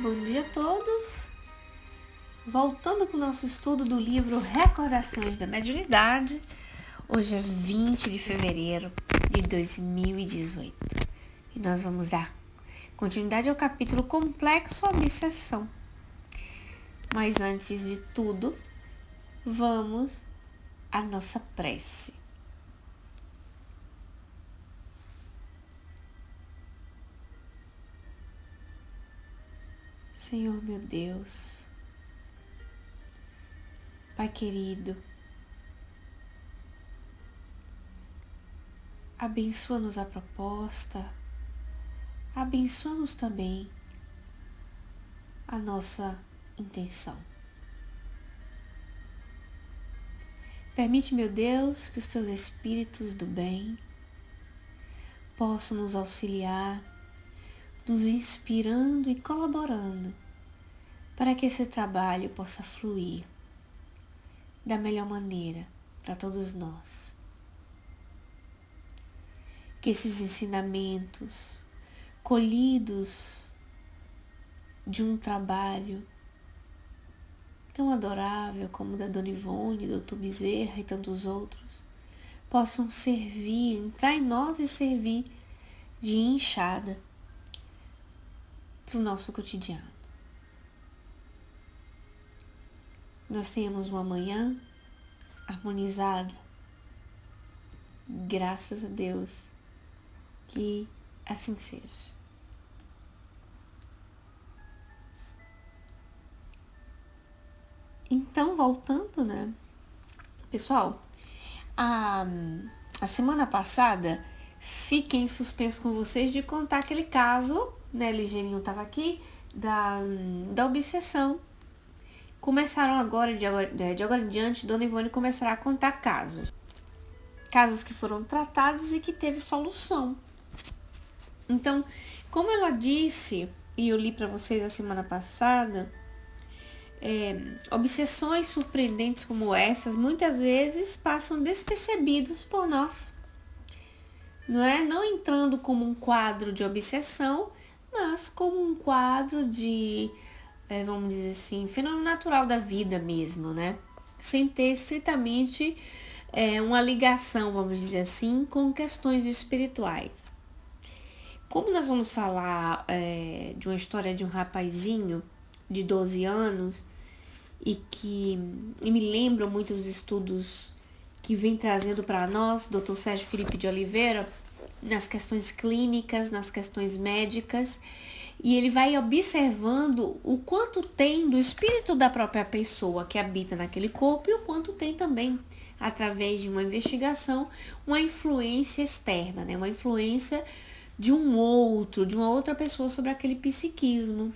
Bom dia a todos! Voltando com o nosso estudo do livro Recordações da Mediunidade, hoje é 20 de fevereiro de 2018 e nós vamos dar continuidade ao capítulo Complexo Obsessão. Mas antes de tudo, vamos à nossa prece. Senhor meu Deus, Pai querido, abençoa-nos a proposta, abençoa-nos também a nossa intenção. Permite, meu Deus, que os teus espíritos do bem possam nos auxiliar, nos inspirando e colaborando para que esse trabalho possa fluir da melhor maneira para todos nós. Que esses ensinamentos colhidos de um trabalho tão adorável como o da Dona Ivone, Dr. Bezerra e tantos outros possam servir, entrar em nós e servir de enxada para o nosso cotidiano. Nós tenhamos uma manhã harmonizada, graças a Deus, que assim seja. Então, voltando, né? Pessoal, a semana passada, fiquei em suspenso com vocês de contar aquele caso, né? Ligeirinho estava aqui, da obsessão. Começaram agora, de agora em diante, Dona Ivone começará a contar casos que foram tratados e que teve solução. Então, como ela disse, e eu li para vocês a semana passada, obsessões surpreendentes como essas, muitas vezes passam despercebidos por nós. Não entrando como um quadro de obsessão, mas como um quadro de, vamos dizer assim, fenômeno natural da vida mesmo, né? Sem ter estritamente uma ligação, vamos dizer assim, com questões espirituais. Como nós vamos falar de uma história de um rapazinho de 12 anos e me lembram muito os estudos que vem trazendo para nós, Dr. Sérgio Felipe de Oliveira, nas questões clínicas, nas questões médicas, e ele vai observando o quanto tem do espírito da própria pessoa que habita naquele corpo e o quanto tem também, através de uma investigação, uma influência externa, né? Uma influência de uma outra pessoa sobre aquele psiquismo.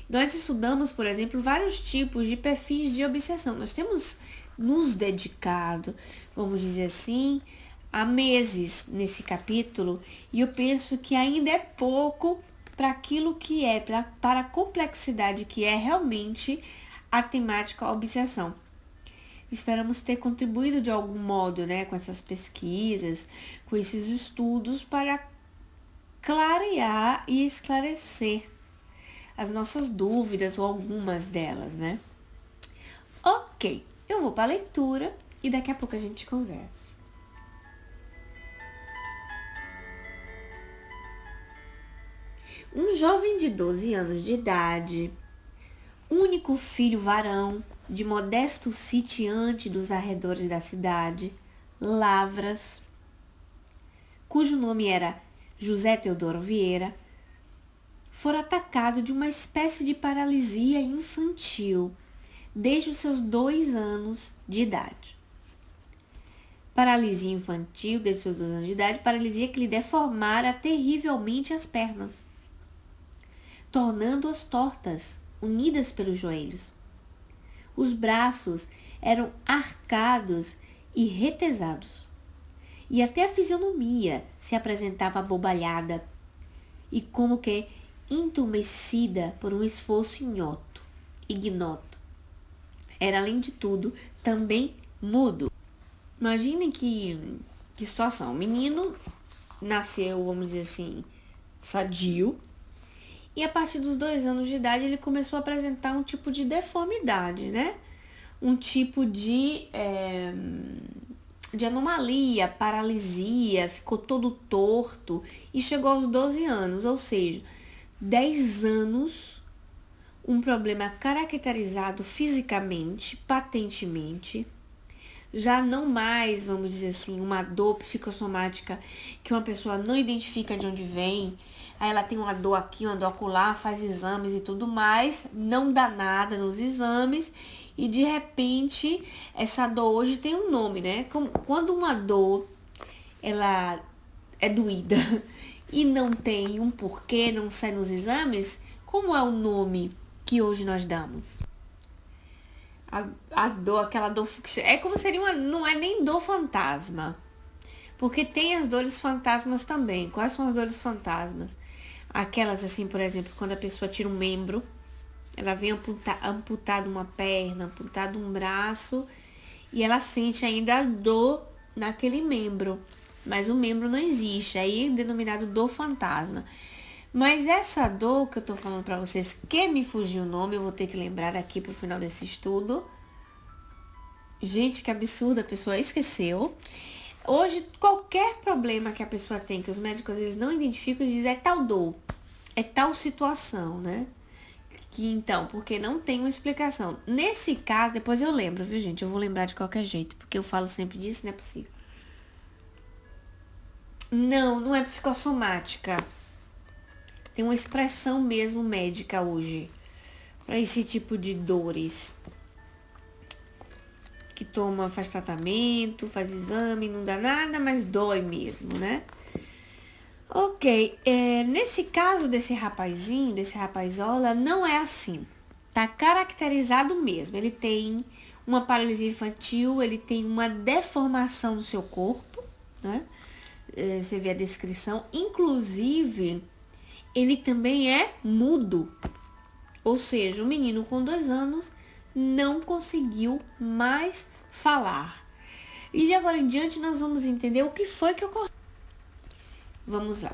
Nós estudamos, por exemplo, vários tipos de perfis de obsessão. Nós temos nos dedicado, vamos dizer assim, há meses nesse capítulo, e eu penso que ainda é pouco para aquilo que é, para a complexidade que é realmente a temática obsessão. Esperamos ter contribuído de algum modo, né, com essas pesquisas, com esses estudos, para clarear e esclarecer as nossas dúvidas ou algumas delas, né? Ok, eu vou para a leitura e daqui a pouco a gente conversa. Um jovem de 12 anos de idade, único filho varão de modesto sitiante dos arredores da cidade, Lavras, cujo nome era José Teodoro Vieira, fora atacado de uma espécie de paralisia infantil desde os seus 2 anos de idade. Paralisia infantil desde os seus 2 anos de idade, paralisia que lhe deformara terrivelmente as pernas, tornando-as tortas, unidas pelos joelhos. Os braços eram arcados e retesados, e até a fisionomia se apresentava abobalhada e como que entumecida por um esforço ignoto. Era, além de tudo, também mudo. Imaginem que situação. O menino nasceu, vamos dizer assim, sadio, E a partir dos 2 anos de idade ele começou a apresentar um tipo de deformidade, né? Um tipo de anomalia, paralisia, ficou todo torto e chegou aos 12 anos, ou seja, 10 anos, um problema caracterizado fisicamente, patentemente, já não mais, vamos dizer assim, uma dor psicossomática que uma pessoa não identifica de onde vem, aí ela tem uma dor aqui, uma dor acolá, faz exames e tudo mais, não dá nada nos exames e de repente essa dor hoje tem um nome, né? Quando uma dor ela é doída e não tem um porquê, não sai nos exames, como é o nome que hoje nós damos? A dor, aquela dor, é como seria uma, não é nem dor fantasma, porque tem as dores fantasmas também. Quais são as dores fantasmas? Aquelas assim, por exemplo, quando a pessoa tira um membro, ela vem amputada uma perna, amputado um braço, e ela sente ainda a dor naquele membro, mas o membro não existe, aí é denominado dor fantasma. Mas essa dor que eu tô falando pra vocês, que me fugiu o nome, eu vou ter que lembrar aqui pro final desse estudo. Gente, que absurdo, a pessoa esqueceu. Hoje, qualquer problema que a pessoa tem, que os médicos às vezes não identificam, eles dizem é tal dor, é tal situação, né? Que então, porque não tem uma explicação. Nesse caso, depois eu lembro, viu, gente? Eu vou lembrar de qualquer jeito, porque eu falo sempre disso, não é possível. Não é psicossomática. Tem uma expressão mesmo médica hoje para esse tipo de dores. Que faz tratamento, faz exame, não dá nada, mas dói mesmo, né? Ok, nesse caso desse rapazinho, desse rapazola, não é assim. Tá caracterizado mesmo. Ele tem uma paralisia infantil, ele tem uma deformação do seu corpo, né? Você vê a descrição. Inclusive, ele também é mudo. Ou seja, o menino com 2 anos não conseguiu mais falar. E de agora em diante nós vamos entender o que foi que ocorreu. Vamos lá.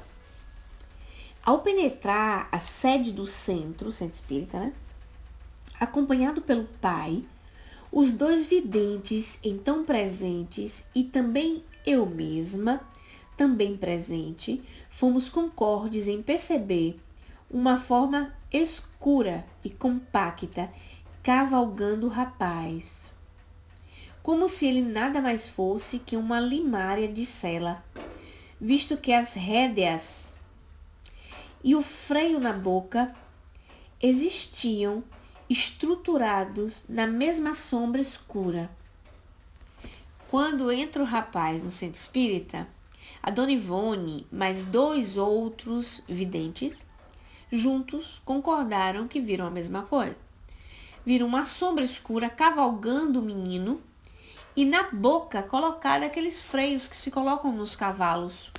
Ao penetrar a sede do centro espírita, né? Acompanhado pelo pai, os 2 videntes então presentes e também eu mesma, também presente, fomos concordes em perceber uma forma escura e compacta cavalgando o rapaz, como se ele nada mais fosse que uma limária de sela, visto que as rédeas e o freio na boca existiam estruturados na mesma sombra escura. Quando entra o rapaz no centro espírita, a Dona Ivone, mais 2 outros videntes, juntos concordaram que viram a mesma coisa. Viram uma sombra escura cavalgando o menino e na boca colocada aqueles freios que se colocam nos cavalos.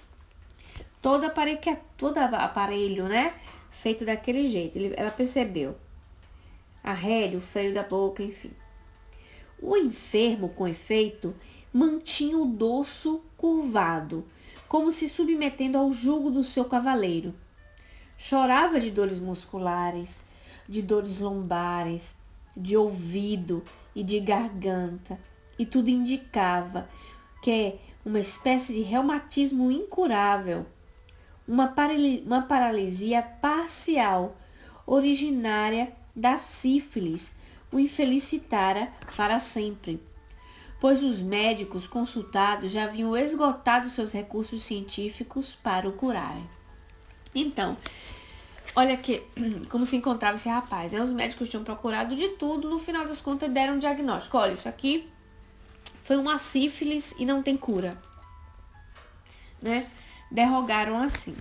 Todo aparelho, né? Feito daquele jeito. Ela percebeu. A rédea, o freio da boca, enfim. O enfermo, com efeito, mantinha o dorso curvado, como se submetendo ao jugo do seu cavaleiro. Chorava de dores musculares, de dores lombares, de ouvido e de garganta, e tudo indicava que é uma espécie de reumatismo incurável, uma paralisia parcial, originária da sífilis, o infelicitara para sempre, pois os médicos consultados já haviam esgotado seus recursos científicos para o curarem. Então, olha que, como se encontrava esse rapaz. Os médicos tinham procurado de tudo, no final das contas deram um diagnóstico. Olha, isso aqui foi uma sífilis e não tem cura, né? Derrogaram assim.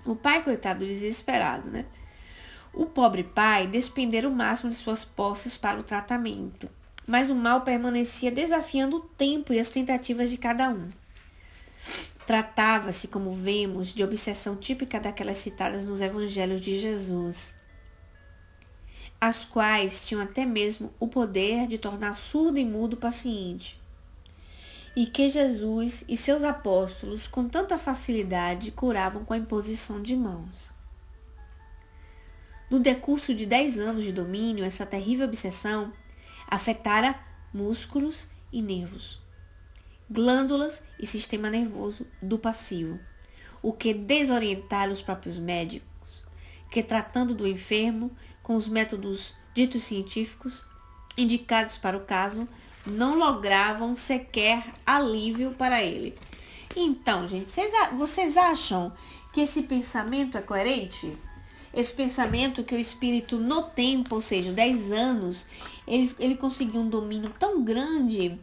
O pai, coitado, desesperado, né? O pobre pai despendera o máximo de suas posses para o tratamento, mas o mal permanecia desafiando o tempo e as tentativas de cada um. Tratava-se, como vemos, de obsessão típica daquelas citadas nos evangelhos de Jesus, as quais tinham até mesmo o poder de tornar surdo e mudo o paciente, e que Jesus e seus apóstolos com tanta facilidade curavam com a imposição de mãos. No decurso de 10 anos de domínio, essa terrível obsessão afetara músculos e nervos, glândulas e sistema nervoso do passivo, o que desorientara os próprios médicos, que tratando do enfermo com os métodos ditos científicos indicados para o caso, não logravam sequer alívio para ele. Então, gente, vocês acham que esse pensamento é coerente? Esse pensamento que o espírito no tempo, ou seja, 10 anos, ele conseguiu um domínio tão grande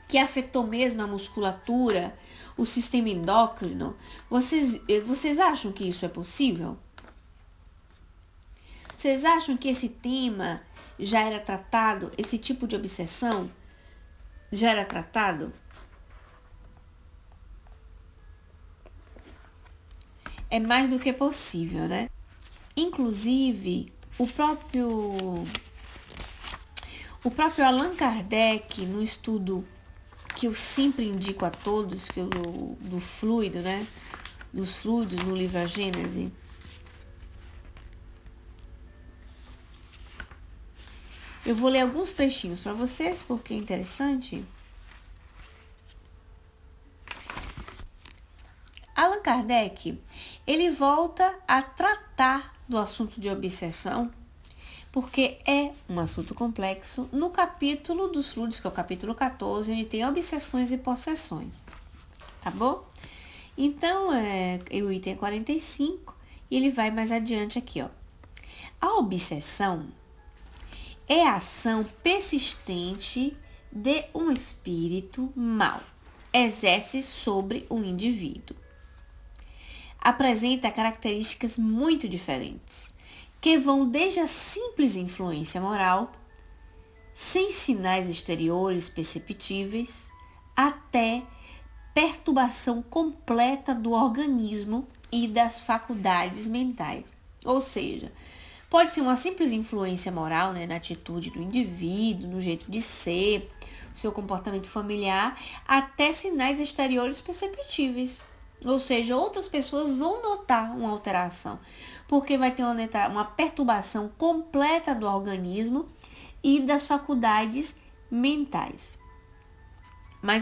que afetou mesmo a musculatura, o sistema endócrino. Vocês acham que isso é possível? Vocês acham que esse tema já era tratado, esse tipo de obsessão já era tratado? É mais do que possível, né? Inclusive, o próprio Allan Kardec, no estudo que eu sempre indico a todos, que do fluido, né? Dos fluidos no livro A Gênese. Eu vou ler alguns trechinhos para vocês, porque é interessante. Allan Kardec, ele volta a tratar do assunto de obsessão, porque é um assunto complexo, no capítulo dos fluidos, que é o capítulo 14, onde tem obsessões e possessões, tá bom? Então, o item 45, e ele vai mais adiante aqui, ó. A obsessão é a ação persistente de um espírito mau, exerce sobre um indivíduo. Apresenta características muito diferentes, que vão desde a simples influência moral, sem sinais exteriores perceptíveis, até perturbação completa do organismo e das faculdades mentais. Ou seja, pode ser uma simples influência moral, né, na atitude do indivíduo, no jeito de ser, no seu comportamento familiar, até sinais exteriores perceptíveis. Ou seja, outras pessoas vão notar uma alteração, porque vai ter uma perturbação completa do organismo e das faculdades mentais. Mas,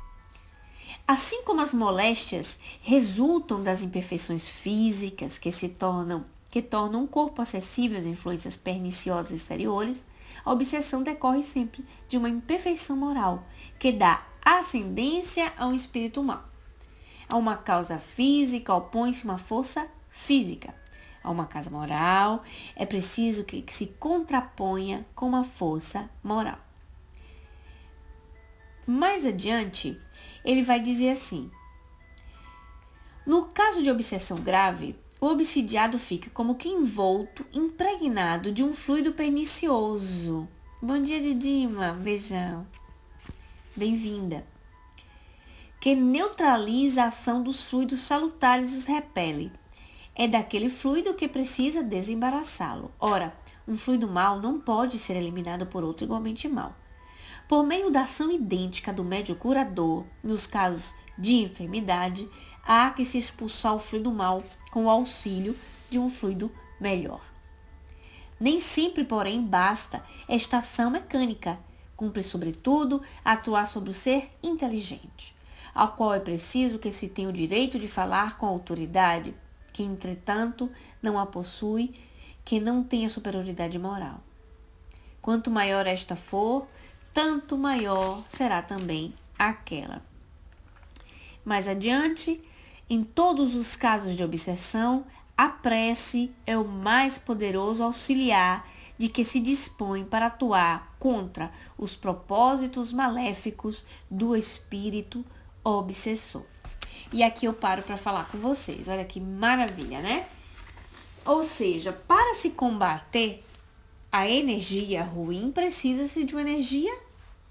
assim como as moléstias resultam das imperfeições físicas que tornam o corpo acessível às influências perniciosas exteriores, a obsessão decorre sempre de uma imperfeição moral, que dá ascendência a um espírito mau. A uma causa física opõe-se uma força física. A uma causa moral é preciso que se contraponha com uma força moral. Mais adiante, ele vai dizer assim: no caso de obsessão grave, o obsidiado fica como que envolto, impregnado de um fluido pernicioso. Bom dia, Didima. Beijão. Bem-vinda. Que neutraliza a ação dos fluidos salutares e os repele. É daquele fluido que precisa desembaraçá-lo. Ora, um fluido mau não pode ser eliminado por outro igualmente mau. Por meio da ação idêntica do médium curador, nos casos de enfermidade, há que se expulsar o fluido mau com o auxílio de um fluido melhor. Nem sempre, porém, basta esta ação mecânica. Cumpre, sobretudo, atuar sobre o ser inteligente, ao qual é preciso que se tenha o direito de falar com a autoridade, que, entretanto, não a possui, que não tenha superioridade moral. Quanto maior esta for, tanto maior será também aquela. Mais adiante, em todos os casos de obsessão, a prece é o mais poderoso auxiliar de que se dispõe para atuar contra os propósitos maléficos do espírito obsessor. E aqui eu paro para falar com vocês. Olha que maravilha, né? Ou seja, para se combater a energia ruim, precisa-se de uma energia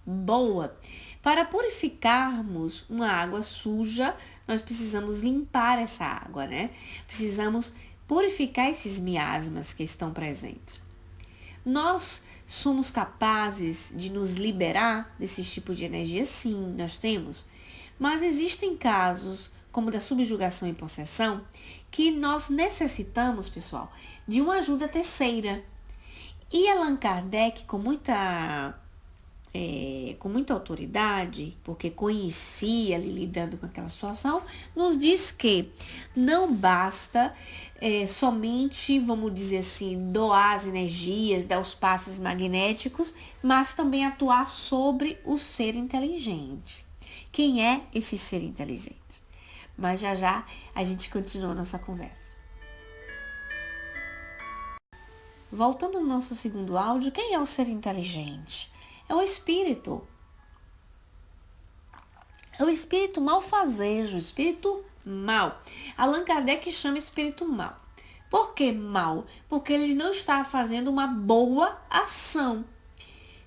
boa. Para purificarmos uma água suja, nós precisamos limpar essa água, né? Precisamos purificar esses miasmas que estão presentes. Nós somos capazes de nos liberar desse tipo de energia? Sim, nós temos. Mas existem casos como da subjugação e possessão, que nós necessitamos, pessoal, de uma ajuda terceira. E Allan Kardec, com muita autoridade, porque conhecia ali lidando com aquela situação, nos diz que não basta somente, vamos dizer assim, doar as energias, dar os passes magnéticos, mas também atuar sobre o ser inteligente. Quem é esse ser inteligente? Mas já já a gente continua nossa conversa. Voltando no nosso segundo áudio, quem é o ser inteligente? É o espírito. É o espírito malfazejo, o espírito mal. Allan Kardec chama espírito mal. Por que mal? Porque ele não está fazendo uma boa ação.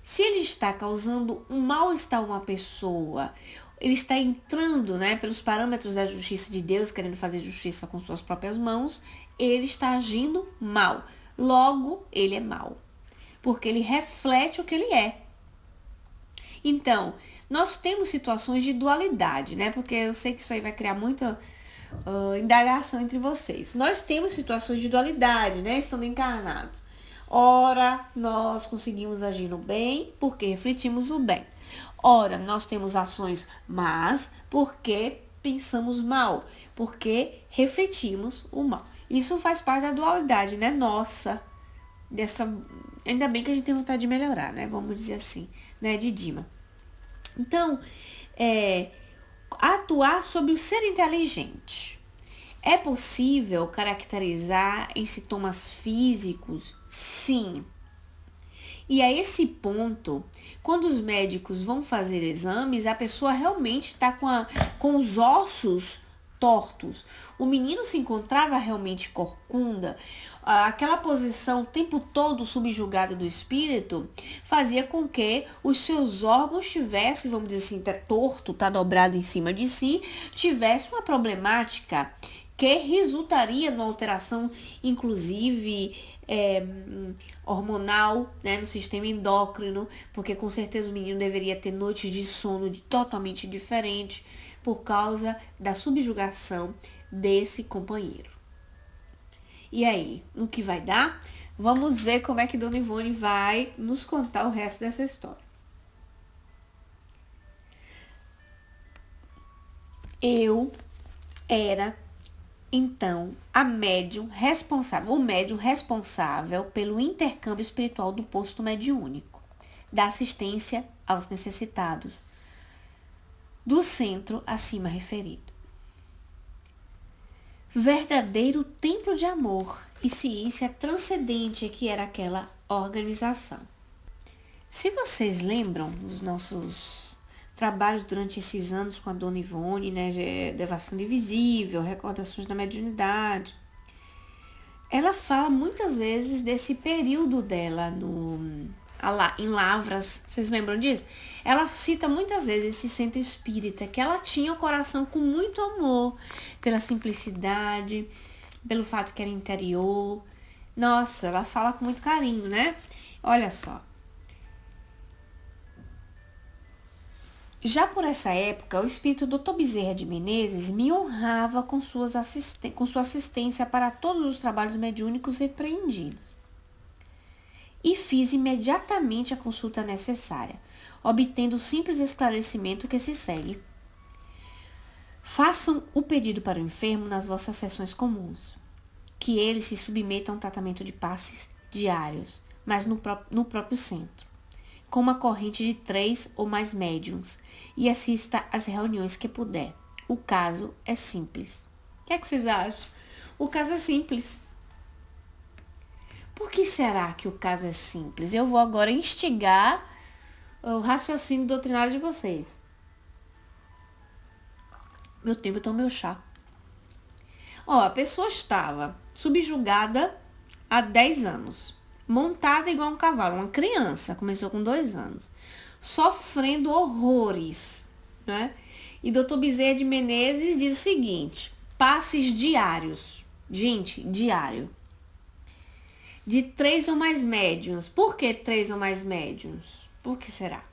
Se ele está causando um mal-estar a uma pessoa, ele está entrando, pelos parâmetros da justiça de Deus, querendo fazer justiça com suas próprias mãos, ele está agindo mal. Logo, ele é mal. Porque ele reflete o que ele é. Então, nós temos situações de dualidade, Porque eu sei que isso aí vai criar muita indagação entre vocês. Nós temos situações de dualidade, Estando encarnados. Ora, nós conseguimos agir no bem porque refletimos o bem. Ora, nós temos ações más porque pensamos mal, porque refletimos o mal. Isso faz parte da dualidade, Nossa, ainda bem que a gente tem vontade de melhorar, Vamos dizer assim, de Dima. Então, atuar sobre o ser inteligente. É possível caracterizar em sintomas físicos? Sim. E a esse ponto, quando os médicos vão fazer exames, a pessoa realmente está com os ossos tortos. O menino se encontrava realmente corcunda. Aquela posição o tempo todo subjugada do espírito fazia com que os seus órgãos tivessem, vamos dizer assim, tá torto, tá dobrado em cima de si, tivesse uma problemática que resultaria numa alteração, inclusive, hormonal, no sistema endócrino, porque com certeza o menino deveria ter noites de sono totalmente diferentes por causa da subjugação desse companheiro. E aí, no que vai dar? Vamos ver como é que Dona Ivone vai nos contar o resto dessa história. Eu era, então, o médium responsável pelo intercâmbio espiritual do posto mediúnico, da assistência aos necessitados, do centro acima referido. Verdadeiro templo de amor e ciência transcendente que era aquela organização. Se vocês lembram dos nossos trabalhos durante esses anos com a Dona Ivone, Devassando Invisível, Recordações da Mediunidade, ela fala muitas vezes desse período dela em Lavras. Vocês lembram disso? Ela cita muitas vezes esse centro espírita, que ela tinha o coração com muito amor, pela simplicidade, pelo fato que era interior. Nossa, ela fala com muito carinho, Olha só. Já por essa época, o espírito Dr. Bezerra de Menezes me honrava com sua assistência para todos os trabalhos mediúnicos repreendidos. E fiz imediatamente a consulta necessária, obtendo o simples esclarecimento que se segue. Façam o pedido para o enfermo nas vossas sessões comuns, que ele se submeta a um tratamento de passes diários, mas no próprio centro, com uma corrente de 3 ou mais médiums, e assista às reuniões que puder. O caso é simples. O que é que vocês acham? O caso é simples. Por que será que o caso é simples? Eu vou agora instigar o raciocínio doutrinário de vocês. Meu tempo, então meu chá. A pessoa estava subjugada há 10 anos. Montada igual um cavalo. Uma criança, começou com 2 anos. Sofrendo horrores, E Dr. Bezerra de Menezes diz o seguinte: passes diários. Gente, diário. De 3 ou mais médiuns. Por que 3 ou mais médiuns? Por que será?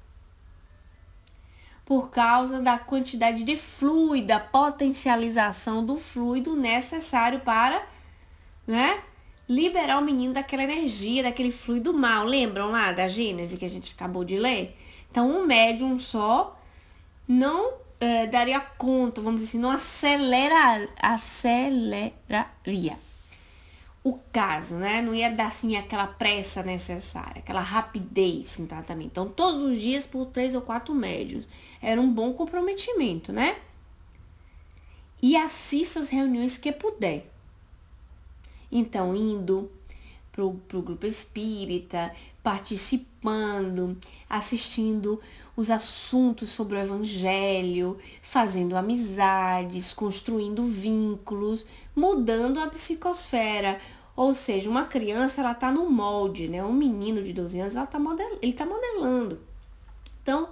por causa da quantidade de fluido, a potencialização do fluido necessário para, né, liberar o menino daquela energia, daquele fluido mal. Lembram lá da Gênese que a gente acabou de ler? Então, um médium só não daria conta, vamos dizer assim, não aceleraria o caso, né? Não ia dar, assim, aquela pressa necessária, aquela rapidez no tratamento. Então, todos os dias por 3 ou 4 médiuns. Era um bom comprometimento, né? E assista as reuniões que puder. Então, indo pro grupo espírita, participando, assistindo os assuntos sobre o evangelho, fazendo amizades, construindo vínculos, mudando a psicosfera. Ou seja, uma criança, ela tá no molde, né? Um menino de 12 anos, ele tá modelando. Então,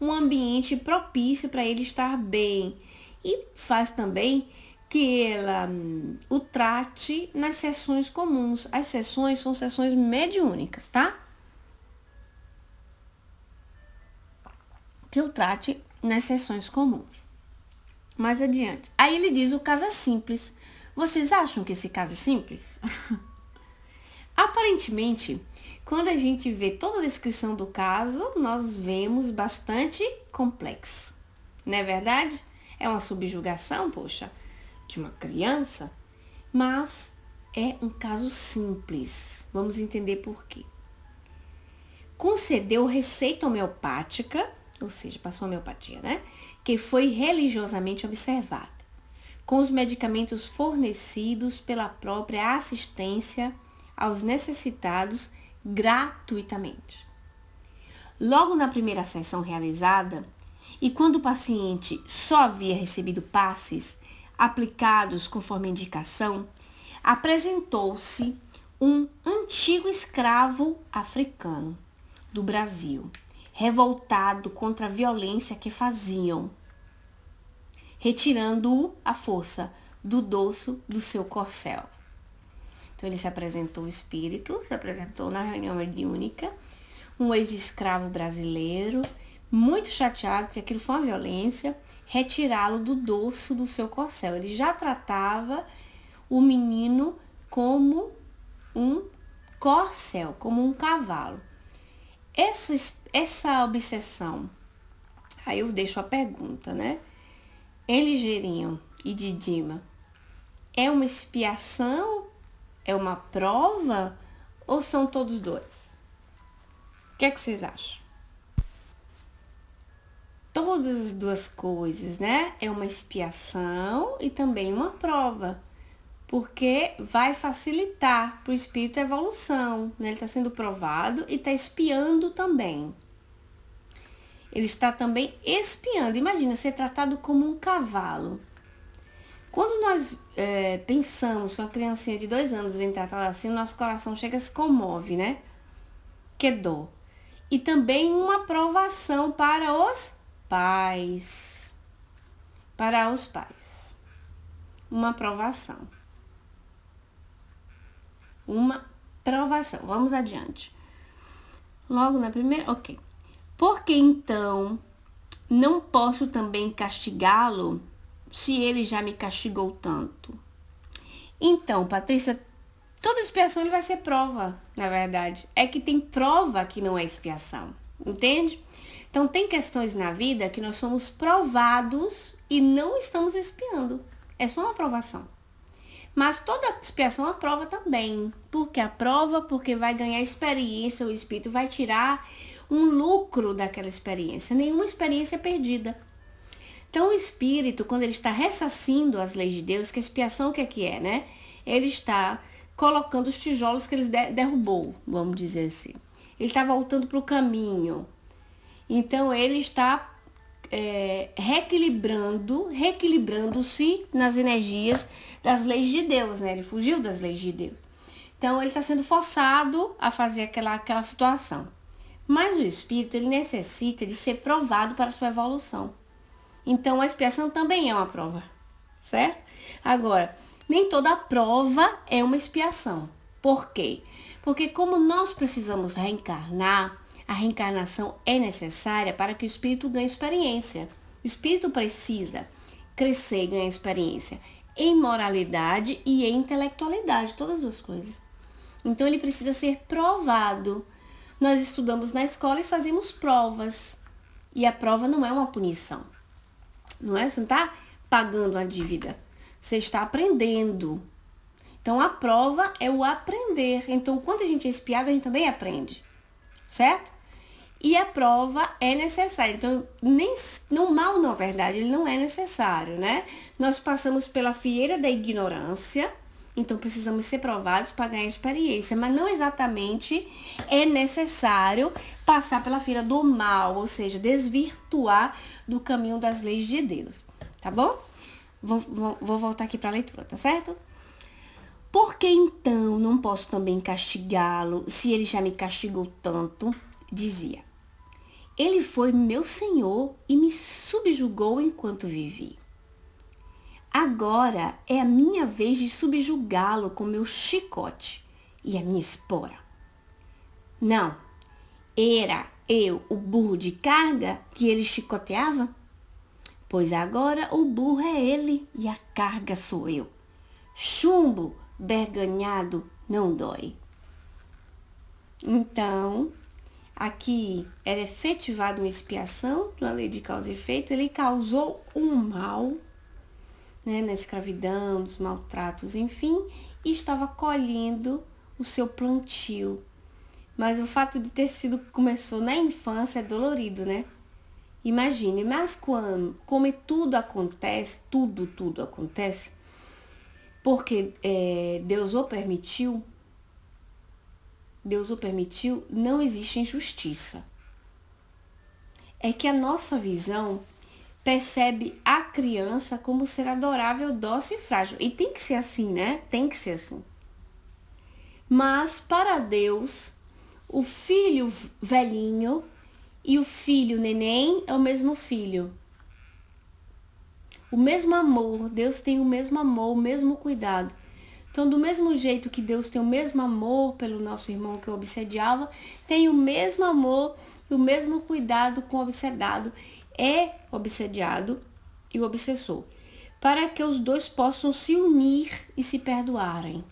um ambiente propício para ele estar bem. E faz também que ela o trate nas sessões comuns. As sessões são sessões mediúnicas, tá? Que eu trate nas sessões comuns. Mais adiante. Aí ele diz o caso é simples. Vocês acham que esse caso é simples? Aparentemente, quando a gente vê toda a descrição do caso, nós vemos bastante complexo. Não é verdade? É uma subjugação, poxa, de uma criança, mas é um caso simples. Vamos entender por quê. Concedeu receita homeopática, ou seja, passou homeopatia, né? Que foi religiosamente observada, com os medicamentos fornecidos pela própria assistência aos necessitados gratuitamente. Logo na primeira sessão realizada, e quando o paciente só havia recebido passes aplicados conforme a indicação, apresentou-se um antigo escravo africano do Brasil, revoltado contra a violência que faziam, retirando-o à força do dorso do seu corcel. Então ele se apresentou, o espírito, se apresentou na reunião mediúnica, um ex-escravo brasileiro, muito chateado, porque aquilo foi uma violência, retirá-lo do dorso do seu corcel. Ele já tratava o menino como um corcel, como um cavalo. Essa obsessão, aí eu deixo a pergunta, né? Em Ligeirinho e Didima, é uma expiação? É uma prova? Ou são todos dois? O que é que vocês acham? Todas as duas coisas, né? É uma expiação e também uma prova. Porque vai facilitar para o espírito a evolução, né? Ele está sendo provado e está espiando também. Ele está também espiando. Imagina ser tratado como um cavalo. Quando nós pensamos que uma criancinha de 2 anos vem tratada assim, o nosso coração chega a se comove, né? Que dor. E também uma provação para os pais. Para os pais. Uma provação. Uma provação. Vamos adiante. Logo na primeira, ok. Porque então não posso também castigá-lo se ele já me castigou tanto? Então, Patrícia, toda expiação ele vai ser prova, na verdade. É que tem prova que não é expiação, entende? Então, tem questões na vida que nós somos provados e não estamos expiando. É só uma provação. Mas toda expiação é uma prova também. Por que a prova? Porque vai ganhar experiência, o espírito vai tirar um lucro daquela experiência. Nenhuma experiência é perdida. Então, o espírito, quando ele está ressarcindo as leis de Deus, que a expiação o que é, né? Ele está colocando os tijolos que ele derrubou, vamos dizer assim. Ele está voltando para o caminho. Então, ele está reequilibrando-se nas energias das leis de Deus, né? Ele fugiu das leis de Deus. Então, ele está sendo forçado a fazer aquela situação. Mas o espírito, ele necessita de ser provado para a sua evolução. Então, a expiação também é uma prova, certo? Agora, nem toda prova é uma expiação. Por quê? Porque como nós precisamos reencarnar, A reencarnação é necessária para que o espírito ganhe experiência. O espírito precisa crescer e ganhar experiência em moralidade e em intelectualidade, todas as duas coisas. Então ele precisa ser provado. Nós estudamos na escola e fazemos provas. E a prova não é uma punição. Não é? Você não está pagando a dívida. Você está aprendendo. Então a prova é o aprender. Então quando a gente é espiado, a gente também aprende. Certo? E a prova é necessária. Então, no mal, na verdade, ele não é necessário, né? Nós passamos pela fieira da ignorância, então precisamos ser provados para ganhar experiência, mas não exatamente é necessário passar pela fieira do mal, ou seja, desvirtuar do caminho das leis de Deus, tá bom? Vou voltar aqui para a leitura, tá certo? Por que então não posso também castigá-lo, se ele já me castigou tanto? Dizia. Ele foi meu senhor e me subjugou enquanto vivi. Agora é a minha vez de subjugá-lo com meu chicote e a minha espora. Não, era eu o burro de carga que ele chicoteava? Pois agora o burro é ele e a carga sou eu. Chumbo berganhado não dói. Então, aqui era efetivada uma expiação na lei de causa e efeito. Ele causou um mal, né, na escravidão, nos maltratos, enfim, e estava colhendo o seu plantio. Mas o fato de ter sido que começou na infância é dolorido, né? Imagine, mas como tudo acontece, tudo acontece, porque Deus o permitiu, não existe injustiça. É que a nossa visão percebe a criança como ser adorável, dócil e frágil. E tem que ser assim, né? Tem que ser assim. Mas para Deus, o filho velhinho e o filho neném é o mesmo filho. O mesmo amor, Deus tem o mesmo amor, o mesmo cuidado. Então, do mesmo jeito que Deus tem o mesmo amor pelo nosso irmão que o obsediava, tem o mesmo amor e o mesmo cuidado com o obsedado, obsediado e o obsessor, para que os dois possam se unir e se perdoarem.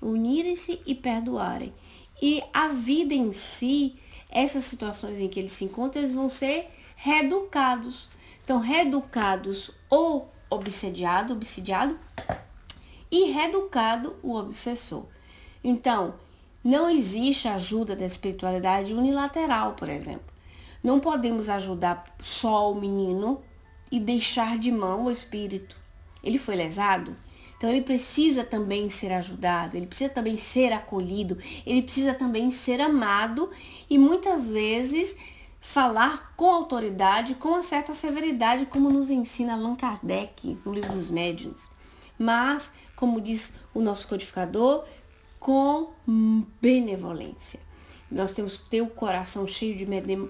Unirem-se e perdoarem. E a vida em si, essas situações em que eles se encontram, eles vão ser reeducados. Então, reeducados o obsediado, e reeducado o obsessor. Então, não existe ajuda da espiritualidade unilateral, por exemplo. Não podemos ajudar só o menino e deixar de mão o espírito. Ele foi lesado, então ele precisa também ser ajudado, ele precisa também ser acolhido, ele precisa também ser amado e muitas vezes falar com autoridade, com uma certa severidade, como nos ensina Allan Kardec no Livro dos Médiuns. Mas, como diz o nosso codificador, com benevolência. Nós temos que ter o coração cheio de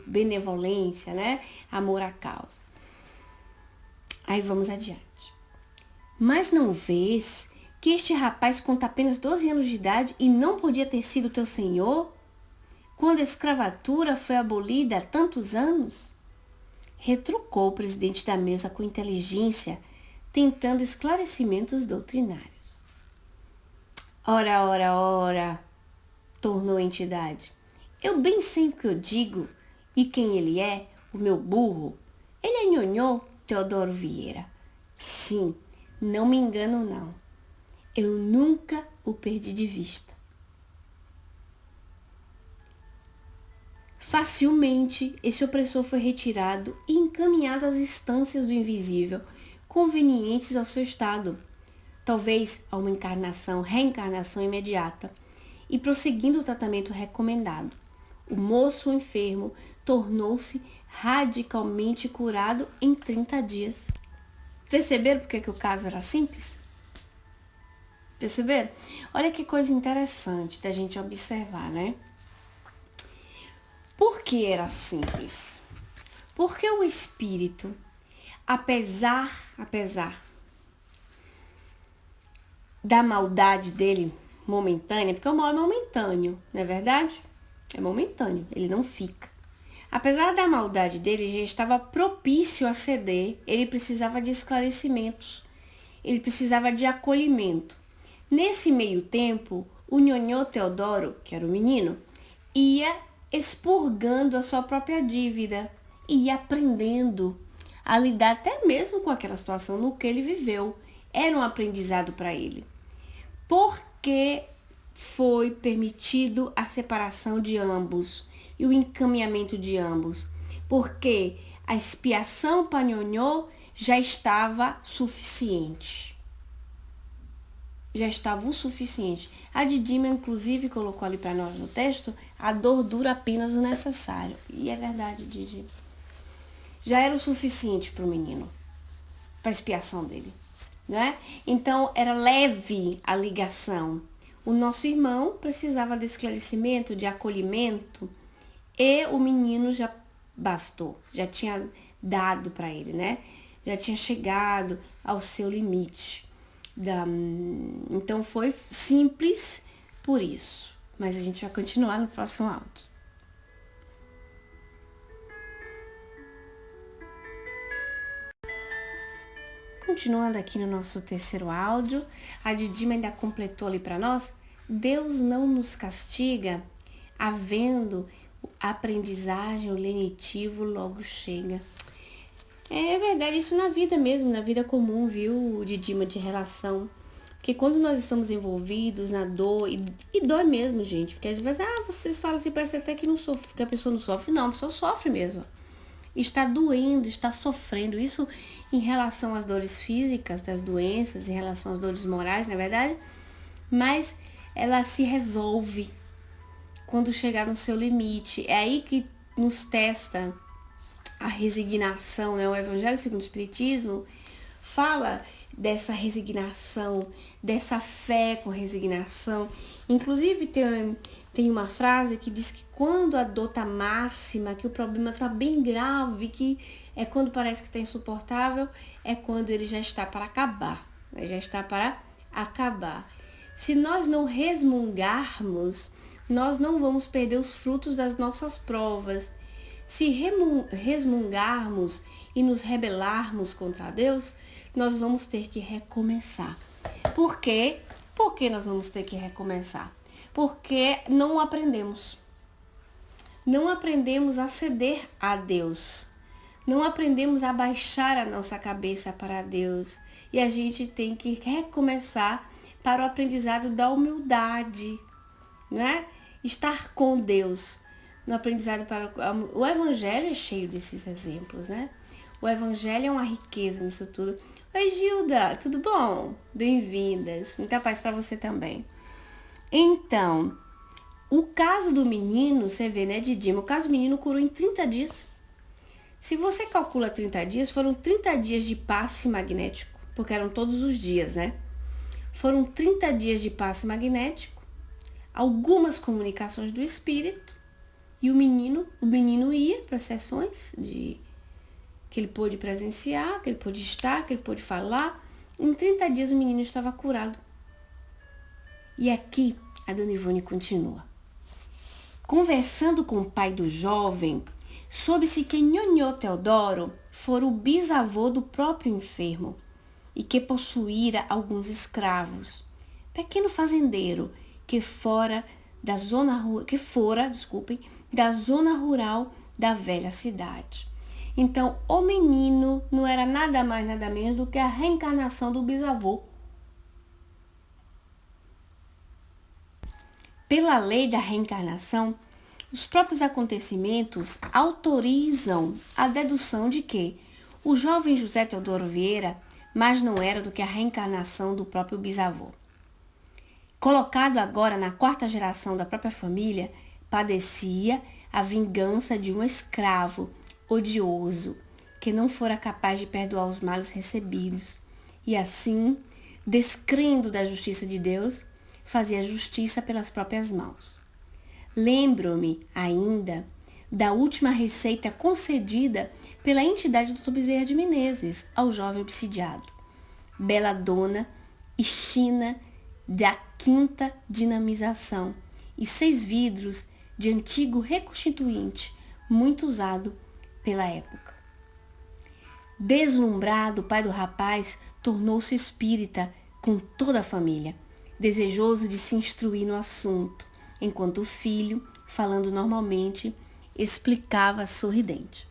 benevolência, né? Amor à causa. Aí vamos adiante. Mas não vês que este rapaz conta apenas 12 anos de idade e não podia ter sido teu senhor? Quando a escravatura foi abolida há tantos anos? Retrucou o presidente da mesa com inteligência, tentando esclarecimentos doutrinários. Ora, tornou a entidade. Eu bem sei o que eu digo e quem ele é, o meu burro. Ele é nhonhô Teodoro Vieira. Sim, não me engano não. Eu nunca o perdi de vista. Facilmente, esse opressor foi retirado e encaminhado às instâncias do invisível, convenientes ao seu estado, talvez a uma reencarnação imediata, e prosseguindo o tratamento recomendado. O moço enfermo tornou-se radicalmente curado em 30 dias. Perceberam por que o caso era simples? Perceberam? Olha que coisa interessante da gente observar, né? Por que era simples? Porque o espírito, apesar da maldade dele momentânea, porque o mal é momentâneo, não é verdade? É momentâneo, ele não fica. Apesar da maldade dele, já estava propício a ceder, ele precisava de esclarecimentos, ele precisava de acolhimento. Nesse meio tempo, o Nhonhô Teodoro, que era o menino, ia expurgando a sua própria dívida, ia aprendendo a lidar até mesmo com aquela situação no que ele viveu. Era um aprendizado para ele. Porque foi permitido a separação de ambos e o encaminhamento de ambos? Porque a expiação para Nhonhô já estava suficiente. Já estava o suficiente. A Didima, inclusive, colocou ali para nós no texto, a dor dura apenas o necessário. E é verdade, Didi. Já era o suficiente para o menino, para a expiação dele, né? Então, era leve a ligação. O nosso irmão precisava de esclarecimento, de acolhimento, e o menino já bastou, já tinha dado para ele, né? Já tinha chegado ao seu limite. Então foi simples por isso. Mas a gente vai continuar no próximo áudio. Continuando aqui no nosso terceiro áudio, a Didima ainda completou ali para nós: Deus não nos castiga havendo aprendizagem, o lenitivo logo chega. É verdade, isso na vida mesmo, na vida comum, viu, Didima, de relação. Porque quando nós estamos envolvidos na dor, e dói mesmo, gente, porque às vezes, vocês falam assim, parece até que não sofre, que a pessoa não sofre. Não, a pessoa sofre mesmo. Está doendo, está sofrendo. Isso em relação às dores físicas, das doenças, em relação às dores morais, na verdade. Mas ela se resolve quando chegar no seu limite. É aí que nos testa a resignação, né? O Evangelho segundo o Espiritismo fala dessa resignação, dessa fé com resignação. Inclusive tem uma frase que diz que quando a dor tá máxima, que o problema tá bem grave, que é quando parece que tá insuportável, é quando ele já está para acabar, né? Já está para acabar. Se nós não resmungarmos, nós não vamos perder os frutos das nossas provas. Se resmungarmos e nos rebelarmos contra Deus, nós vamos ter que recomeçar. Por quê? Por que nós vamos ter que recomeçar? Porque não aprendemos. Não aprendemos a ceder a Deus. Não aprendemos a baixar a nossa cabeça para Deus. E a gente tem que recomeçar para o aprendizado da humildade, né? Estar com Deus. No aprendizado para o Evangelho é cheio desses exemplos, né? O Evangelho é uma riqueza nisso tudo. Oi, Gilda, tudo bom? Bem-vindas. Muita paz para você também. Então, o caso do menino, você vê, né, Didima? O caso do menino curou em 30 dias. Se você calcula 30 dias, foram 30 dias de passe magnético, porque eram todos os dias, né? Foram 30 dias de passe magnético, algumas comunicações do espírito, e o menino ia para sessões que ele pôde presenciar, que ele pôde estar, que ele pôde falar. Em 30 dias o menino estava curado. E aqui a Dona Ivone continua. Conversando com o pai do jovem, soube-se que Nhonhô Teodoro fora o bisavô do próprio enfermo e que possuíra alguns escravos. Pequeno fazendeiro que fora da zona rural da velha cidade. Então, o menino não era nada mais, nada menos do que a reencarnação do bisavô. Pela lei da reencarnação, os próprios acontecimentos autorizam a dedução de que o jovem José Teodoro Vieira mais não era do que a reencarnação do próprio bisavô. Colocado agora na quarta geração da própria família, padecia a vingança de um escravo odioso, que não fora capaz de perdoar os males recebidos, e assim, descrendo da justiça de Deus, fazia justiça pelas próprias mãos. Lembro-me ainda da última receita concedida pela entidade do Dr. Bezerra de Menezes ao jovem obsidiado. Bela dona e china da quinta dinamização e 6 vidros de antigo reconstituinte, muito usado pela época. Deslumbrado, o pai do rapaz tornou-se espírita com toda a família, desejoso de se instruir no assunto, enquanto o filho, falando normalmente, explicava sorridente.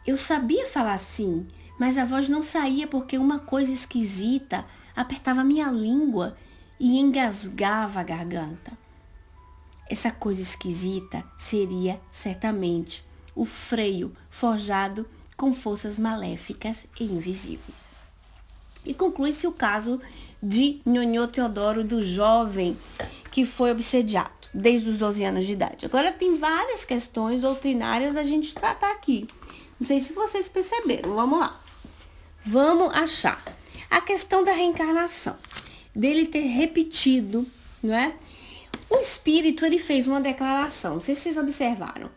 Eu sabia falar assim, mas a voz não saía porque uma coisa esquisita apertava minha língua e engasgava a garganta. Essa coisa esquisita seria, certamente, o freio forjado com forças maléficas e invisíveis. E conclui-se o caso de Nhonhô Teodoro, do jovem que foi obsediado desde os 12 anos de idade. Agora tem várias questões doutrinárias da gente tratar aqui. Não sei se vocês perceberam. Vamos lá. Vamos achar a questão da reencarnação. Dele ter repetido, não é? O espírito, ele fez uma declaração. Não sei se vocês observaram.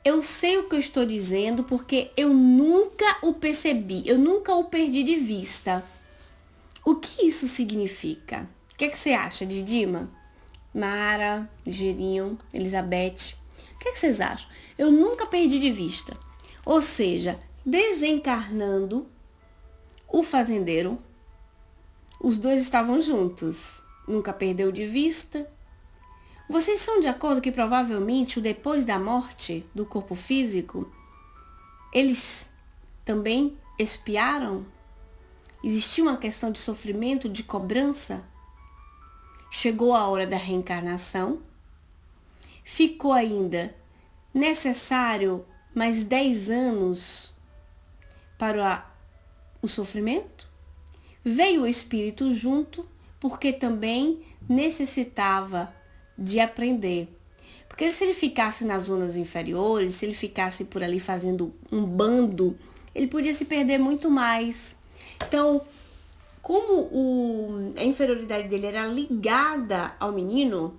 Eu sei o que eu estou dizendo porque eu nunca o percebi. Eu nunca o perdi de vista. O que isso significa? O que você acha, Didima? Mara, Ligeirinho, Elizabeth. O que vocês acham? Eu nunca perdi de vista. Ou seja, desencarnando o fazendeiro, os dois estavam juntos. Nunca perdeu de vista. Vocês são de acordo que provavelmente o depois da morte do corpo físico, eles também expiaram? Existia uma questão de sofrimento, de cobrança? Chegou a hora da reencarnação? Ficou ainda necessário mais 10 anos para o sofrimento? Veio o espírito junto porque também necessitava de aprender. Porque se ele ficasse nas zonas inferiores, se ele ficasse por ali fazendo um bando, ele podia se perder muito mais. Então, como a inferioridade dele era ligada ao menino,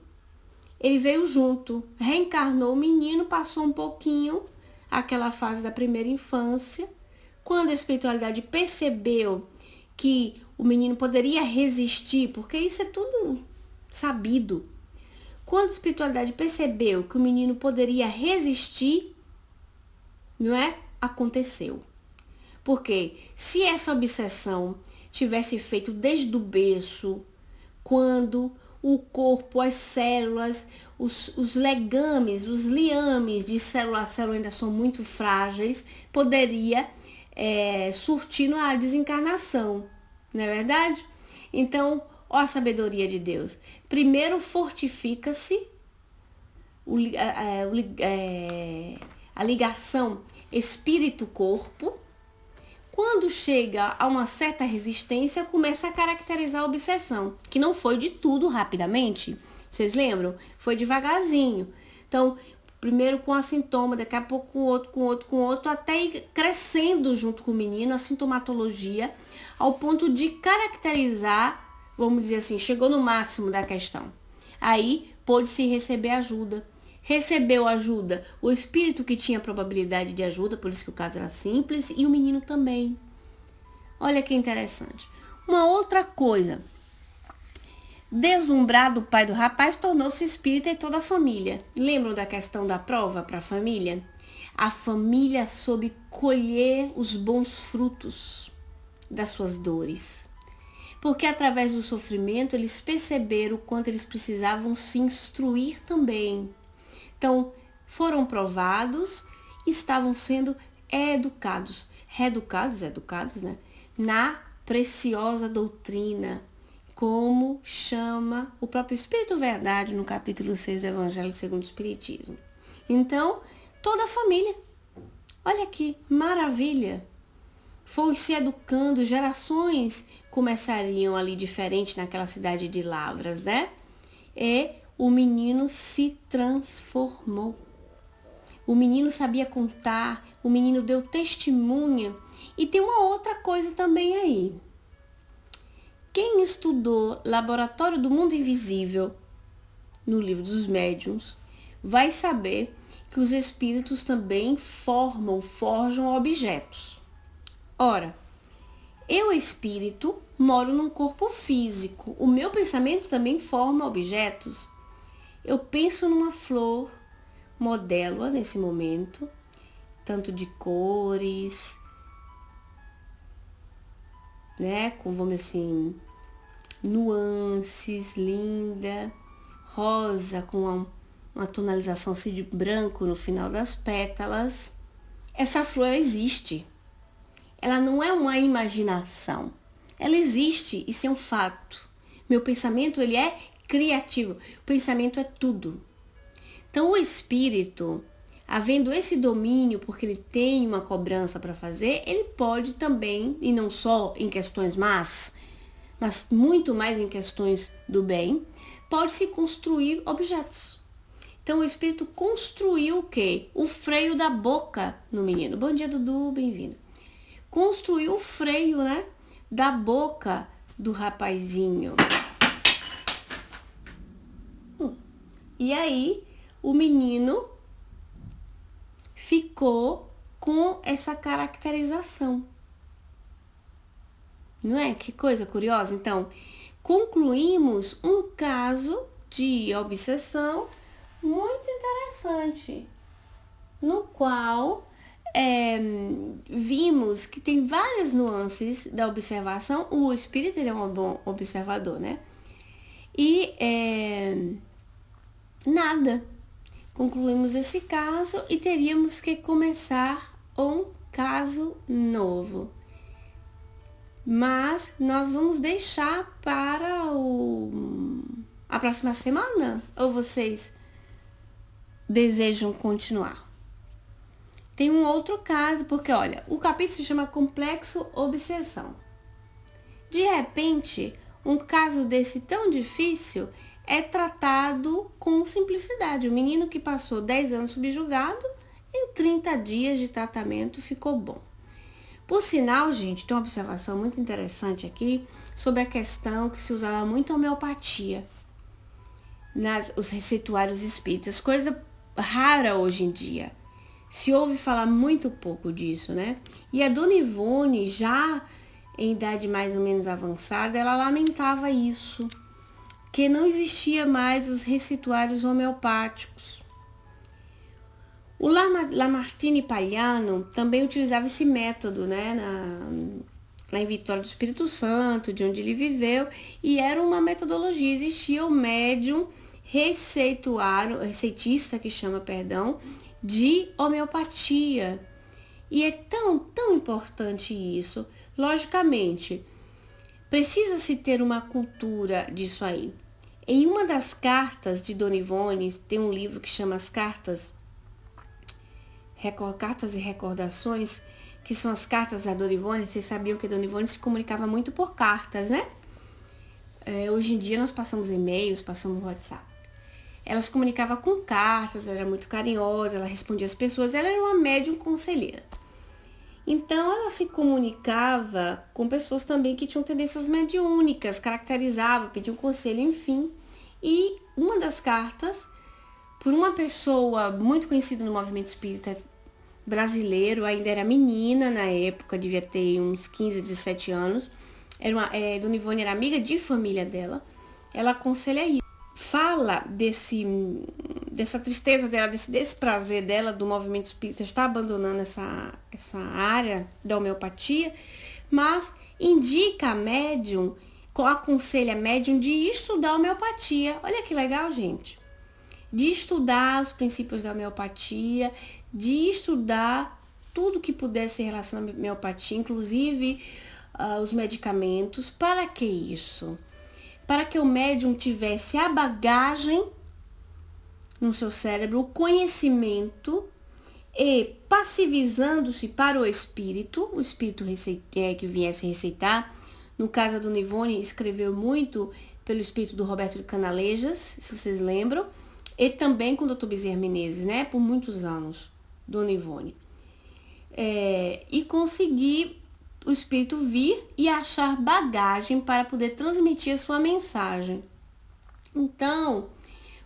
ele veio junto, reencarnou o menino, passou um pouquinho aquela fase da primeira infância. Quando a espiritualidade percebeu que o menino poderia resistir, porque isso é tudo sabido. Quando a espiritualidade percebeu que o menino poderia resistir, não é? Aconteceu. Porque se essa obsessão tivesse feito desde o berço, quando o corpo, as células, os legames, os liames de célula a célula ainda são muito frágeis, poderia surtir a desencarnação, não é verdade? Então, ó a sabedoria de Deus. Primeiro fortifica-se a ligação espírito-corpo. Quando chega a uma certa resistência, começa a caracterizar a obsessão, que não foi de tudo rapidamente. Vocês lembram? Foi devagarzinho. Então, primeiro com a sintoma, daqui a pouco com outro, até ir crescendo junto com o menino, a sintomatologia, ao ponto de caracterizar, vamos dizer assim, chegou no máximo da questão. Aí, pôde-se receber ajuda. Recebeu ajuda o espírito que tinha probabilidade de ajuda, por isso que o caso era simples, e o menino também. Olha que interessante. Uma outra coisa. Deslumbrado, o pai do rapaz tornou-se espírita e toda a família. Lembram da questão da prova para a família? A família soube colher os bons frutos das suas dores. Porque através do sofrimento eles perceberam o quanto eles precisavam se instruir também. Então, foram provados, estavam sendo educados, educados, né? Na preciosa doutrina, como chama o próprio Espírito Verdade no capítulo 6 do Evangelho segundo o Espiritismo. Então, toda a família, olha que maravilha, foi se educando, gerações começariam ali diferente naquela cidade de Lavras, né? O menino se transformou. O menino sabia contar, o menino deu testemunha. E tem uma outra coisa também aí. Quem estudou Laboratório do Mundo Invisível, no livro dos médiuns, vai saber que os espíritos também forjam objetos. Ora, eu, espírito, moro num corpo físico. O meu pensamento também forma objetos. Eu penso numa flor, modelo-a nesse momento, tanto de cores, né, com, vamos assim, nuances, linda, rosa com uma tonalização assim de branco no final das pétalas. Essa flor existe. Ela não é uma imaginação. Ela existe, isso é um fato. Meu pensamento, ele é criativo. O pensamento é tudo. Então, o espírito, havendo esse domínio, porque ele tem uma cobrança para fazer, ele pode também, e não só em questões más, mas muito mais em questões do bem, pode-se construir objetos. Então, o espírito construiu o quê? O freio da boca no menino. Bom dia, Dudu, bem-vindo. Construiu o freio, né, da boca do rapazinho. E aí, o menino ficou com essa caracterização. Não é? Que coisa curiosa. Então, concluímos um caso de obsessão muito interessante, no qual vimos que tem várias nuances da observação. O espírito, ele é um bom observador, né? E nada. Concluímos esse caso e teríamos que começar um caso novo. Mas nós vamos deixar para a próxima semana? Ou vocês desejam continuar? Tem um outro caso, porque olha, o capítulo se chama Complexo Obsessão. De repente, um caso desse tão difícil é tratado com simplicidade. O menino que passou 10 anos subjugado, em 30 dias de tratamento ficou bom. Por sinal, gente, tem uma observação muito interessante aqui sobre a questão que se usava muito homeopatia os receituários espíritas, coisa rara hoje em dia. Se ouve falar muito pouco disso, né? E a Dona Ivone, já em idade mais ou menos avançada, ela lamentava isso, que não existia mais os receituários homeopáticos. O Lamartine Pagliano também utilizava esse método, né, lá em Vitória do Espírito Santo, de onde ele viveu, e era uma metodologia. Existia o médium receitista, que chama, de homeopatia. E é tão importante isso. Logicamente, precisa-se ter uma cultura disso aí. Em uma das cartas de Dona Ivone, tem um livro que chama As Cartas e Recordações, que são as cartas da Dona Ivone. Vocês sabiam que a Dona Ivone se comunicava muito por cartas, né? Hoje em dia nós passamos e-mails, passamos WhatsApp. Ela se comunicava com cartas, ela era muito carinhosa, ela respondia às pessoas, ela era uma médium conselheira. Então, ela se comunicava com pessoas também que tinham tendências mediúnicas, caracterizava, pediam conselho, enfim. E uma das cartas, por uma pessoa muito conhecida no movimento espírita brasileiro, ainda era menina na época, devia ter uns 15, 17 anos, Dona Ivone era amiga de família dela, ela aconselha isso. Fala dessa tristeza dela, desse desprazer dela do movimento espírita, está abandonando essa área da homeopatia, mas indica a médium, aconselha a médium de estudar a homeopatia. Olha que legal, gente. De estudar os princípios da homeopatia, de estudar tudo que pudesse relacionar à homeopatia, inclusive os medicamentos. Para que isso? Para que o médium tivesse a bagagem no seu cérebro, o conhecimento, e passivizando-se para o espírito que viesse receitar. No caso da Dona Ivone, escreveu muito pelo espírito do Roberto de Canalejas, se vocês lembram, e também com o Dr. Bezerra Menezes, né, por muitos anos, Dona Ivone. E conseguir o espírito vir e achar bagagem para poder transmitir a sua mensagem. Então,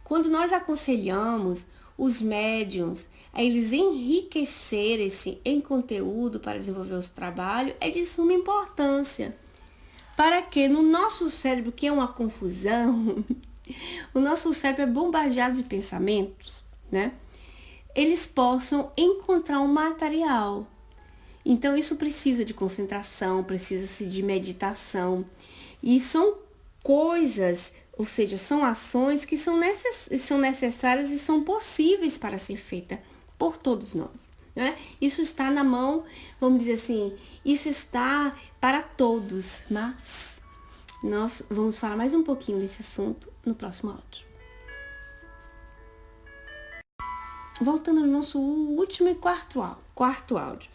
quando nós aconselhamos os médiums a eles enriquecerem-se em conteúdo para desenvolver o trabalho, é de suma importância. Para que no nosso cérebro, que é uma confusão, o nosso cérebro é bombardeado de pensamentos, né? Eles possam encontrar um material. Então, isso precisa de concentração, precisa-se de meditação. E são coisas, ou seja, são ações que são necessárias e são possíveis para ser feitas por todos nós. Né? Isso está na mão, vamos dizer assim, isso está para todos, mas nós vamos falar mais um pouquinho desse assunto no próximo áudio. Voltando no nosso último e quarto áudio.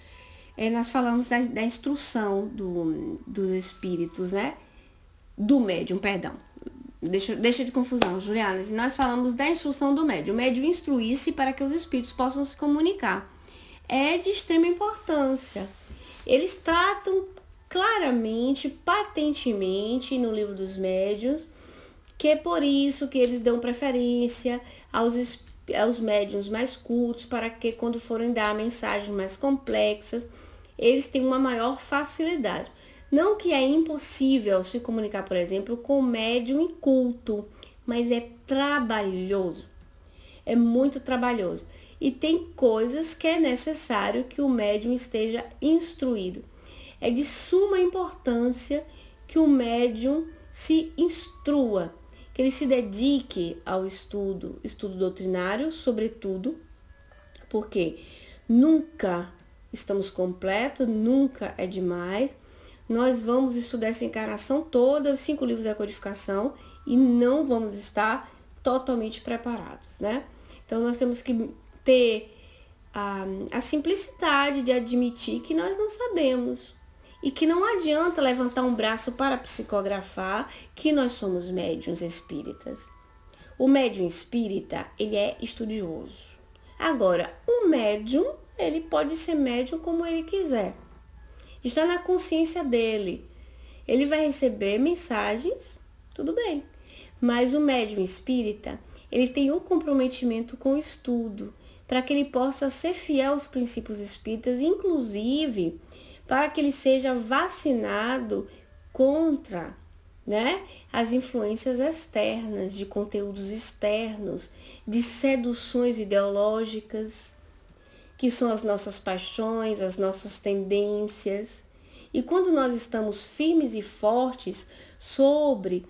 Nós falamos da instrução dos espíritos, né? Do médium, perdão. Deixa de confusão, Juliana. Nós falamos da instrução do médium. O médium instruir-se para que os espíritos possam se comunicar. É de extrema importância. Eles tratam claramente, patentemente no livro dos médiuns, que é por isso que eles dão preferência aos médiuns mais cultos, para que quando forem dar mensagens mais complexas, eles têm uma maior facilidade. Não que é impossível se comunicar, por exemplo, com médium inculto, mas é trabalhoso. É muito trabalhoso. E tem coisas que é necessário que o médium esteja instruído. É de suma importância que o médium se instrua, que ele se dedique ao estudo doutrinário, sobretudo, porque nunca estamos completos, nunca é demais. Nós vamos estudar essa encarnação toda, os 5 livros da codificação, e não vamos estar totalmente preparados, né? Então, nós temos que ter a simplicidade de admitir que nós não sabemos. E que não adianta levantar um braço para psicografar que nós somos médiuns espíritas. O médium espírita, ele é estudioso. Agora, o médium, ele pode ser médium como ele quiser. Está na consciência dele. Ele vai receber mensagens, tudo bem. Mas o médium espírita, ele tem um comprometimento com o estudo, para que ele possa ser fiel aos princípios espíritas, inclusive para que ele seja vacinado contra, né, as influências externas, de conteúdos externos, de seduções ideológicas, que são as nossas paixões, as nossas tendências. E quando nós estamos firmes e fortes sobre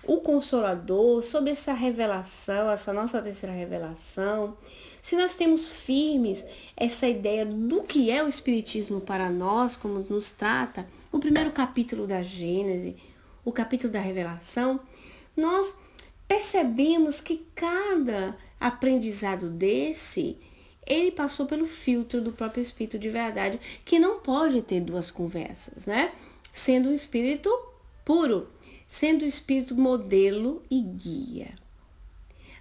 o Consolador, sobre essa revelação, essa nossa terceira revelação, se nós temos firmes essa ideia do que é o Espiritismo para nós, como nos trata o primeiro capítulo da Gênese, o capítulo da revelação, nós percebemos que cada aprendizado desse, ele passou pelo filtro do próprio Espírito de verdade, que não pode ter duas conversas, né? Sendo um Espírito puro, sendo o Espírito modelo e guia.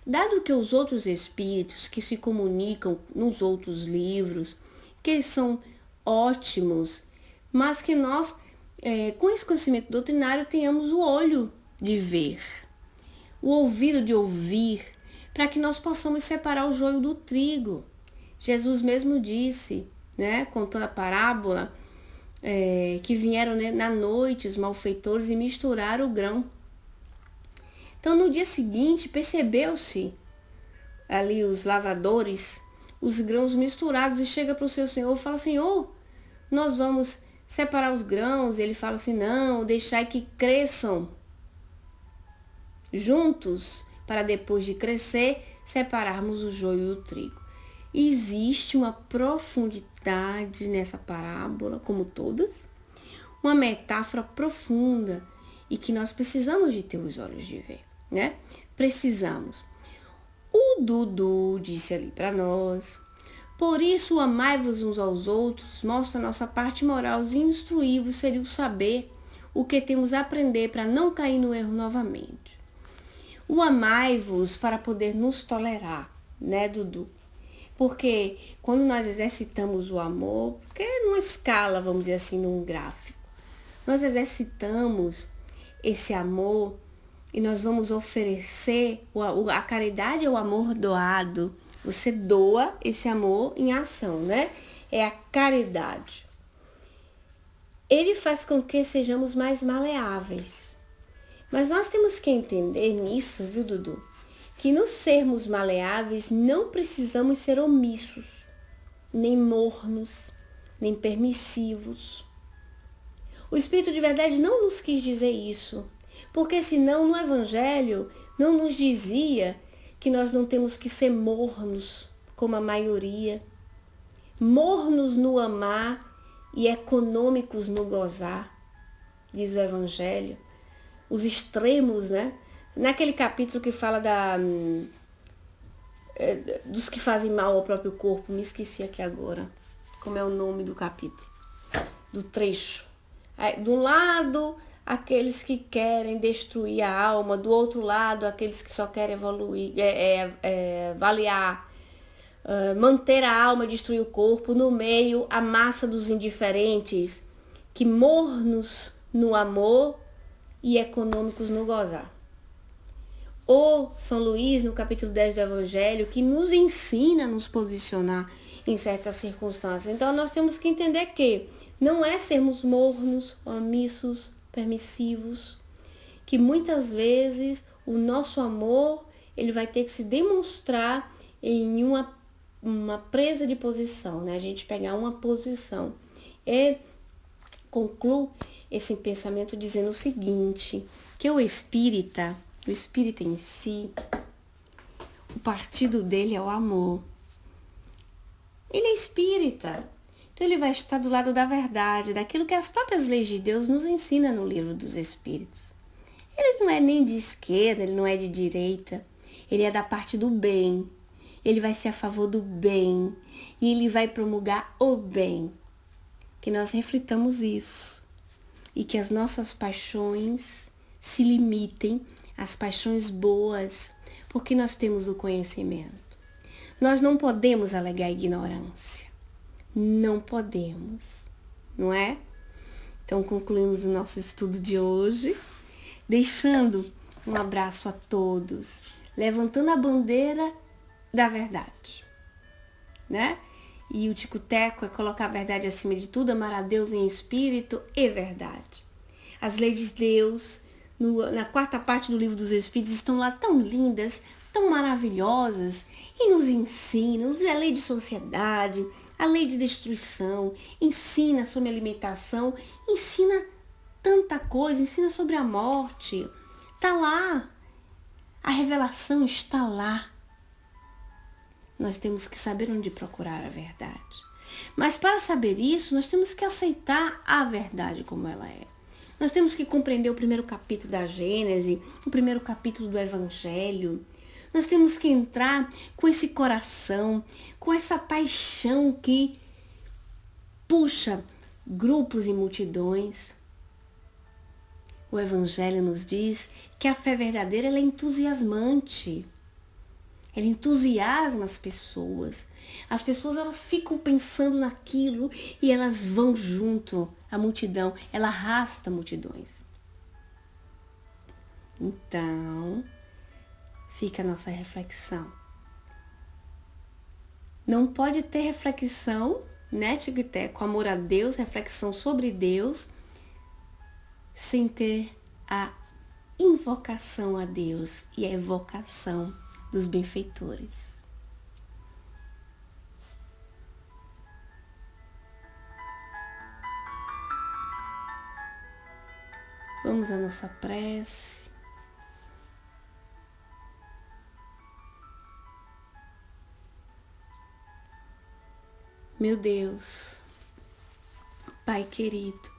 Dado que os outros espíritos que se comunicam nos outros livros, que eles são ótimos, mas que nós, com esse conhecimento doutrinário, tenhamos o olho de ver, o ouvido de ouvir, para que nós possamos separar o joio do trigo. Jesus mesmo disse, né, contando a parábola, que vieram, né, na noite os malfeitores e misturaram o grão. Então, no dia seguinte, percebeu-se ali os lavradores, os grãos misturados, e chega para o seu senhor e fala: Senhor, nós vamos separar os grãos. E ele fala assim: não, deixai que cresçam juntos, para depois de crescer, separarmos o joio do trigo. Existe uma profundidade nessa parábola, como todas, uma metáfora profunda, e que nós precisamos de ter os olhos de ver, né? Precisamos. O Dudu disse ali para nós: por isso amai-vos uns aos outros, mostra a nossa parte moral, e instruí-vos seria o saber o que temos a aprender para não cair no erro novamente. O amai-vos para poder nos tolerar, né, Dudu? Porque quando nós exercitamos o amor, porque é numa escala, vamos dizer assim, num gráfico, nós exercitamos esse amor e nós vamos oferecer, a caridade é o amor doado. Você doa esse amor em ação, né? É a caridade. Ele faz com que sejamos mais maleáveis. Mas nós temos que entender nisso, viu, Dudu? Que nos sermos maleáveis não precisamos ser omissos, nem mornos, nem permissivos. O Espírito de verdade não nos quis dizer isso, porque senão no Evangelho não nos dizia que nós não temos que ser mornos, como a maioria, mornos no amar e econômicos no gozar, diz o Evangelho. Os extremos, né? Naquele capítulo que fala dos que fazem mal ao próprio corpo, me esqueci aqui agora, como é o nome do capítulo, do trecho. Do lado, aqueles que querem destruir a alma, do outro lado, aqueles que só querem evoluir, avaliar, manter a alma, destruir o corpo, no meio, a massa dos indiferentes, que mornos no amor e econômicos no gozar. Ou São Luís, no capítulo 10 do Evangelho, que nos ensina a nos posicionar em certas circunstâncias. Então nós temos que entender que não é sermos mornos, omissos, permissivos, que muitas vezes o nosso amor ele vai ter que se demonstrar em uma presa de posição, né? A gente pegar uma posição. E concluo esse pensamento dizendo o seguinte, que o espírita em si, o partido dele é o amor. Ele é espírita, então ele vai estar do lado da verdade, daquilo que as próprias leis de Deus nos ensinam no livro dos Espíritos. Ele não é nem de esquerda, ele não é de direita, ele é da parte do bem, ele vai ser a favor do bem e ele vai promulgar o bem. Que nós reflitamos isso e que as nossas paixões se limitem às paixões boas, porque nós temos o conhecimento. Nós não podemos alegar ignorância. Não podemos, não é? Então concluímos o nosso estudo de hoje, deixando um abraço a todos, levantando a bandeira da verdade, né? E o tico-teco é colocar a verdade acima de tudo, amar a Deus em espírito e verdade. As leis de Deus, na quarta parte do livro dos Espíritos, estão lá tão lindas, tão maravilhosas, e nos ensinam, a lei de sociedade, a lei de destruição, ensina sobre alimentação, ensina tanta coisa, ensina sobre a morte. Está lá, a revelação está lá. Nós temos que saber onde procurar a verdade. Mas para saber isso, nós temos que aceitar a verdade como ela é. Nós temos que compreender o primeiro capítulo da Gênese, o primeiro capítulo do Evangelho. Nós temos que entrar com esse coração, com essa paixão que puxa grupos e multidões. O Evangelho nos diz que a fé verdadeira ela é entusiasmante. Ela entusiasma as pessoas. As pessoas elas ficam pensando naquilo e elas vão junto. A multidão, ela arrasta multidões. Então, fica a nossa reflexão. Não pode ter reflexão, né, Tico-Teco, amor a Deus, reflexão sobre Deus, sem ter a invocação a Deus e a evocação dos benfeitores. Vamos à nossa prece. Meu Deus, Pai querido,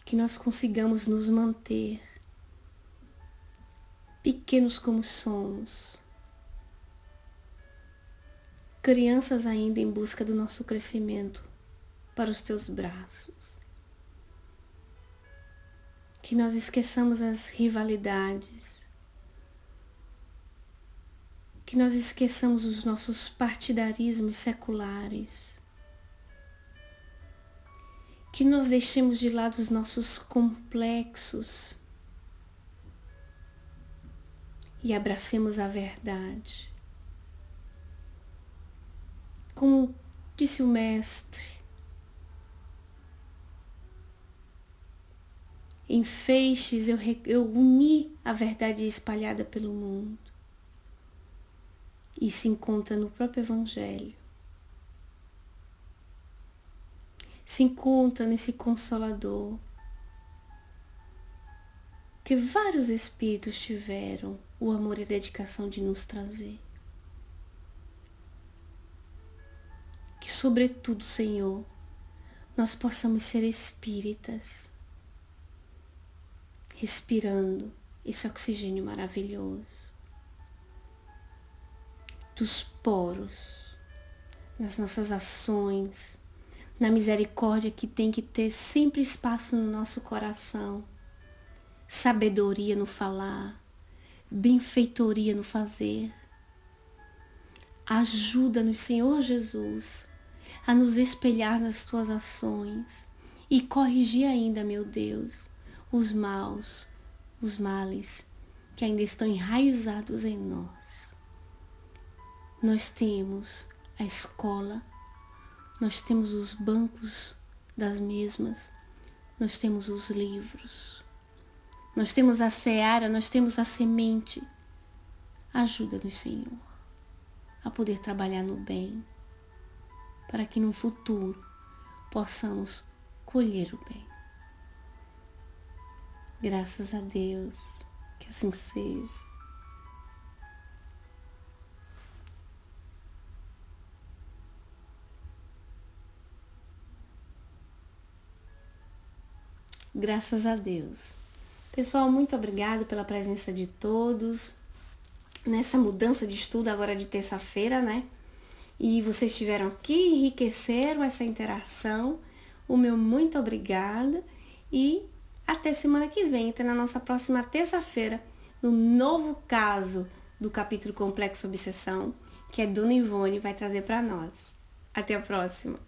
que nós consigamos nos manter pequenos como somos, crianças ainda em busca do nosso crescimento para os teus braços. Que nós esqueçamos as rivalidades, que nós esqueçamos os nossos partidarismos seculares, que nós deixemos de lado os nossos complexos e abracemos a verdade. Como disse o Mestre, Em feixes eu uni a verdade espalhada pelo mundo. E se encontra no próprio Evangelho. Se encontra nesse Consolador que vários Espíritos tiveram o amor e a dedicação de nos trazer. Que, sobretudo, Senhor, nós possamos ser espíritas, respirando esse oxigênio maravilhoso dos poros, nas nossas ações, na misericórdia que tem que ter sempre espaço no nosso coração, sabedoria no falar, benfeitoria no fazer. Ajuda-nos, Senhor Jesus, a nos espelhar nas tuas ações e corrigir ainda, meu Deus, os males que ainda estão enraizados em nós. Nós temos a escola, nós temos os bancos das mesmas, nós temos os livros, nós temos a seara, nós temos a semente. Ajuda-nos, Senhor, a poder trabalhar no bem, para que no futuro possamos colher o bem. Graças a Deus, que assim seja. Graças a Deus. Pessoal, muito obrigado pela presença de todos nessa mudança de estudo agora de terça-feira, né? E vocês estiveram aqui, enriqueceram essa interação. O meu muito obrigada e até semana que vem, até na nossa próxima terça-feira, no novo caso do capítulo Complexo Obsessão, que a Dona Ivone vai trazer para nós. Até a próxima!